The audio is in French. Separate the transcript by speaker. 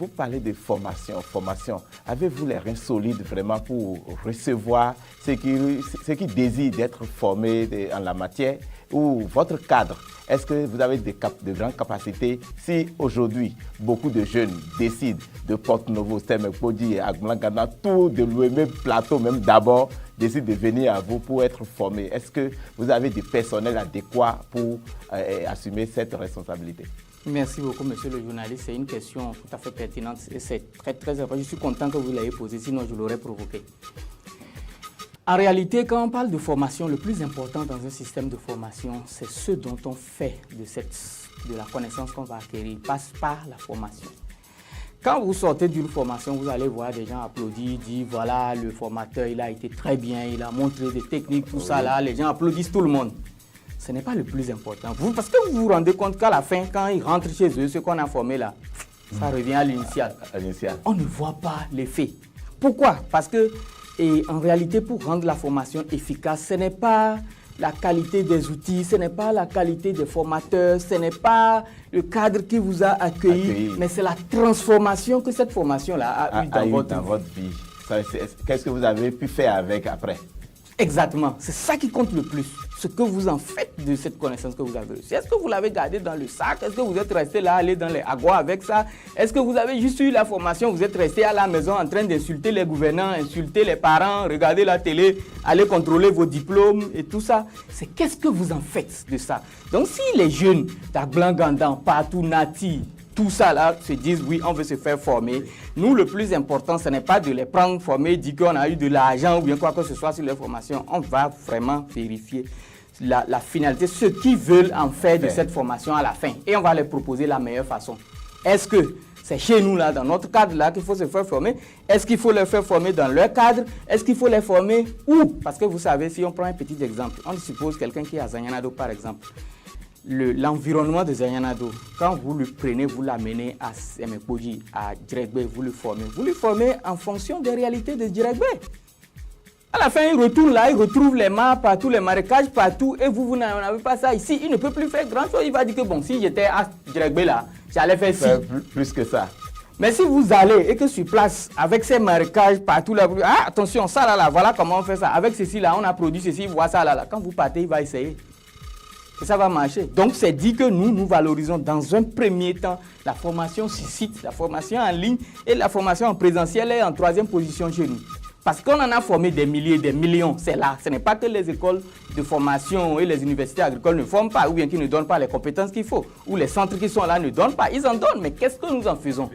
Speaker 1: vous parlez de formation. Avez-vous les reins solides vraiment pour recevoir ceux qui désirent d'être formés en la matière ou votre cadre? Est-ce que vous avez de grandes capacités? Si aujourd'hui, beaucoup de jeunes décident de Porto Novo, Semek-Poddy, Agblan-Gana, tout de l'OME Plateau, même d'abord, décident de venir à vous pour être formés, est-ce que vous avez des personnels adéquats pour assumer cette responsabilité?
Speaker 2: Merci beaucoup, monsieur le journaliste. C'est une question tout à fait pertinente et c'est très, très important. Je suis content que vous l'ayez posée, sinon je l'aurais provoqué. En réalité, quand on parle de formation, le plus important dans un système de formation, c'est ce dont on fait de la connaissance qu'on va acquérir, passe par la formation. Quand vous sortez d'une formation, vous allez voir des gens applaudir, dire voilà, le formateur, il a été très bien, il a montré des techniques, tout ça là, les gens applaudissent tout le monde. Ce n'est pas le plus important. Parce que vous vous rendez compte qu'à la fin, quand ils rentrent chez eux, ce qu'on a formé là, ça revient à l'initial. On ne voit pas l'effet. Pourquoi? Parce que, en réalité, pour rendre la formation efficace, ce n'est pas la qualité des outils, ce n'est pas la qualité des formateurs, ce n'est pas le cadre qui vous a accueilli. Mais c'est la transformation que cette formation-là a eu dans votre vie.
Speaker 1: Qu'est-ce que vous avez pu faire avec après?
Speaker 2: Exactement, c'est ça qui compte le plus, ce que vous en faites de cette connaissance que vous avez reçue. Est-ce que vous l'avez gardé dans le sac? Est-ce que vous êtes resté là, aller dans les aguas avec ça? Est-ce que vous avez juste eu la formation, vous êtes resté à la maison en train d'insulter les gouvernants, insulter les parents, regarder la télé, aller contrôler vos diplômes et tout ça? C'est qu'est-ce que vous en faites de ça? Donc si les jeunes d'Agblan-Ganda, partout, Nati, tout ça là, se disent oui, on veut se faire former. Nous, le plus important, ce n'est pas de les prendre formés, dire qu'on a eu de l'argent ou bien quoi que ce soit sur leur formation. On va vraiment vérifier la finalité, ce qu'ils veulent en faire de cette formation à la fin. Et on va leur proposer la meilleure façon. Est-ce que c'est chez nous là, dans notre cadre là, qu'il faut se faire former? Est-ce qu'il faut les faire former dans leur cadre? Est-ce qu'il faut les former où? Parce que vous savez, si on prend un petit exemple, on suppose quelqu'un qui est à Zanyanado par exemple. L'environnement de Zanyanado, quand vous le prenez, vous l'amenez à Semek-Poddy, à Djeregbé, vous le formez en fonction des réalités de Djeregbé. À la fin, il retourne là, il retrouve les mares partout, les marécages partout, et vous n'avez pas ça ici. Il ne peut plus faire grand-chose. Il va dire que bon, si j'étais à Djeregbé là, j'allais faire ci.
Speaker 1: Plus que ça.
Speaker 2: Mais si vous allez et que sur place, avec ces marécages partout là, attention, ça là, voilà comment on fait ça. Avec ceci là, on a produit ceci, voilà ça là. Quand vous partez, il va essayer. Et ça va marcher. Donc, c'est dit que nous valorisons dans un premier temps la formation sur site, la formation en ligne et la formation en présentiel est en troisième position chez nous. Parce qu'on en a formé des milliers, des millions, c'est là. Ce n'est pas que les écoles de formation et les universités agricoles ne forment pas ou bien qu'ils ne donnent pas les compétences qu'il faut. Ou les centres qui sont là ne donnent pas. Ils en donnent, mais qu'est-ce que nous en faisons?